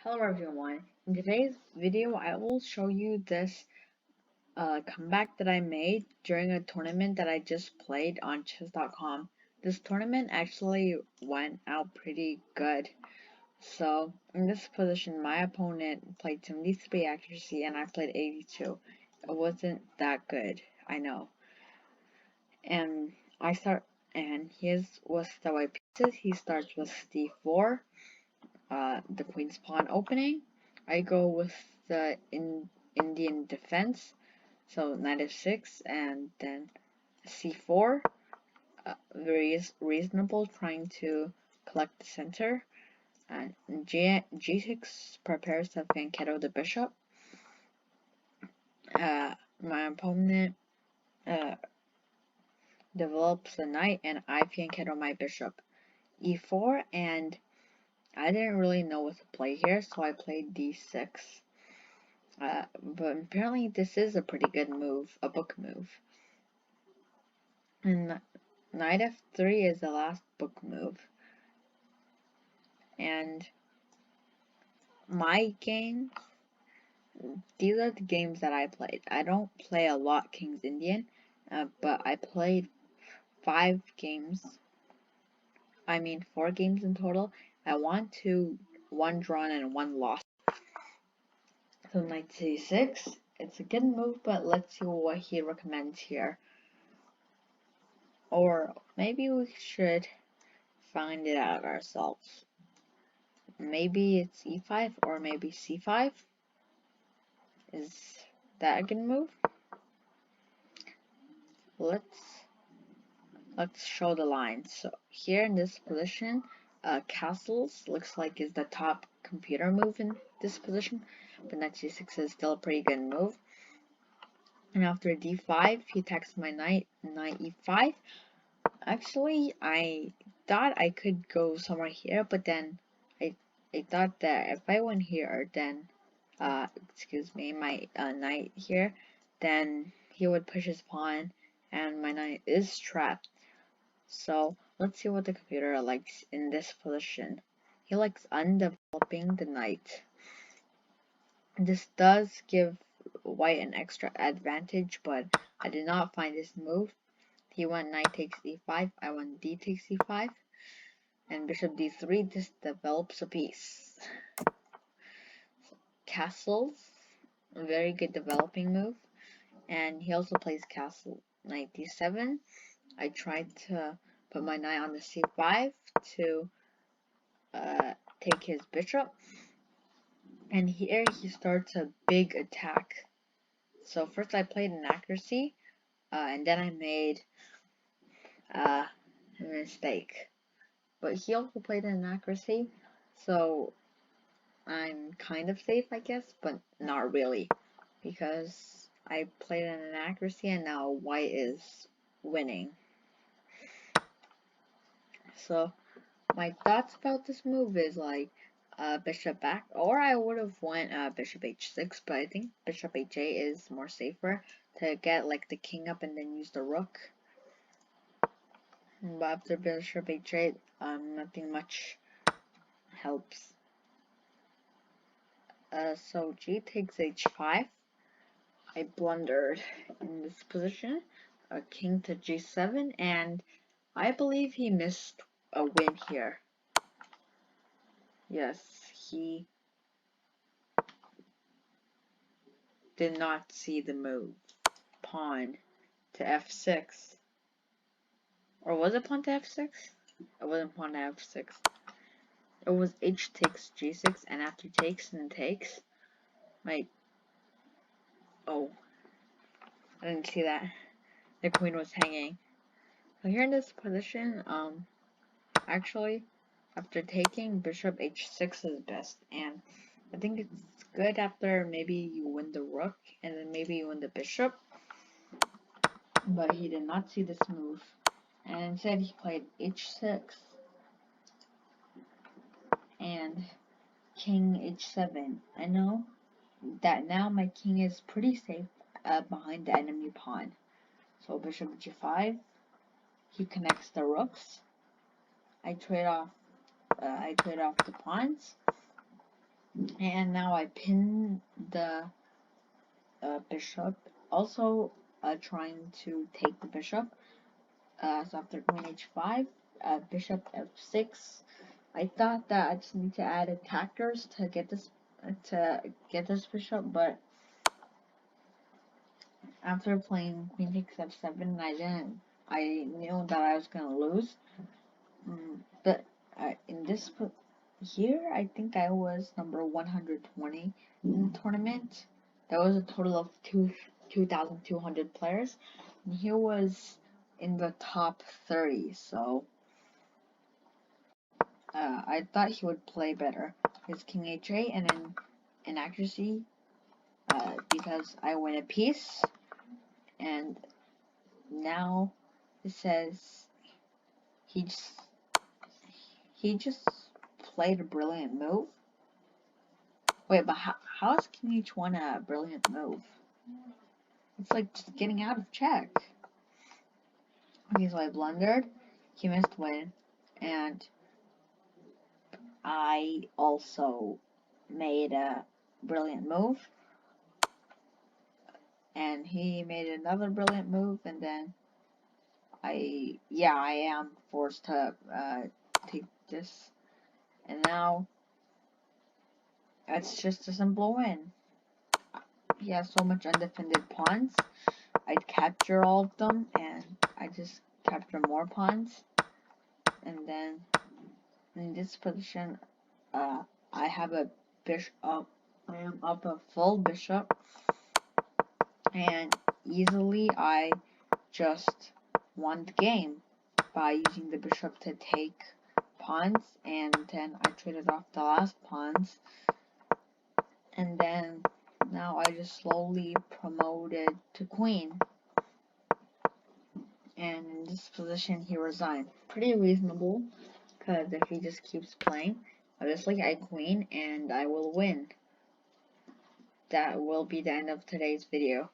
Hello everyone. In today's video, I will show you this comeback that I made during a tournament that I just played on chess.com. This tournament actually went out pretty good. So in this position, my opponent played 73 accuracy and I played 82. It wasn't that good, I know. And his was the white pieces. He starts with d4. The queen's pawn opening. I go with the Indian defense, so knight f6 and then c4. Very reasonable, trying to collect the center. And g6 prepares to fianchetto the bishop. My opponent develops the knight, and I fianchetto my bishop. e4, and I didn't really know what to play here, so I played d6. But apparently this is a pretty good move, a book move. And knight f3 is the last book move. And my game, these are the games that I played. I don't play a lot King's Indian, but I played 4 games in total. I won 2, 1 drawn, and 1 lost. So knight c6, it's a good move, but let's see what he recommends here. Or maybe we should find it out ourselves. Maybe it's e5 or maybe c5. Is that a good move? Let's show the lines. So here in this position, castles looks like is the top computer move in this position, but knight c6 is still a pretty good move. And after d5, he attacks my knight e5. Actually, I thought I could go somewhere here, but then I thought that if I went here, then my knight here, then he would push his pawn, and my knight is trapped. So let's see what the computer likes in this position. He likes undeveloping the knight. This does give white an extra advantage, but I did not find this move. He went knight takes e5, I went d takes e5, and bishop d3. This develops a piece. Castles, a very good developing move, and he also plays castle knight d7. I tried to put my knight on the c5 to take his bishop, and here he starts a big attack. So first I played an accuracy, and then I made a mistake. But he also played an accuracy, so I'm kind of safe, I guess, but not really, because I played an inaccuracy and now white is winning. So my thoughts about this move is like bishop back, or I would have went bishop h6, but I think bishop h8 is more safer to get like the king up and then use the rook. But after bishop h8, nothing much helps. So g takes h5. I blundered in this position. King to g7, and I believe he missed a win here. Yes, he did not see the move. Pawn to f6. Or was it pawn to f6? It wasn't pawn to f6. It was h takes g6, and after takes and takes, oh, I didn't see that. The queen was hanging. So here in this position, actually, after taking, bishop h6 is best, and I think it's good after maybe you win the rook, and then maybe you win the bishop, but he did not see this move, and instead he played h6, and king h7. I know that now my king is pretty safe behind the enemy pawn. So bishop g5, he connects the rooks. I trade off the pawns. And now I pin the bishop, also trying to take the bishop. So after queen h5, bishop f6. I thought that I just need to add attackers to get this bishop, but after playing queen takes f7, I knew that I was gonna lose. But in this here, I think I was number 120 in the tournament. There was a total of 2,200 players, and he was in the top 30. So I thought he would play better. His king h8, and then in accuracy, because I win a piece, and now it says he just played a brilliant move. Wait, but how is king h1 a brilliant move? It's like just getting out of check. Okay, so I blundered. He missed win, and I also made a brilliant move, and he made another brilliant move, and then I am forced to take this, and now it's just a simple win. He has so much undefended pawns. I'd capture all of them, and I just capture more pawns, and then in this position, I have a bishop. I am up a full bishop, and easily I just won the game by using the bishop to take pawns, and then I traded off the last pawns, and then now I just slowly promoted to queen, and in this position he resigned. Pretty reasonable, because if he just keeps playing, obviously I queen and I will win. That will be the end of today's video.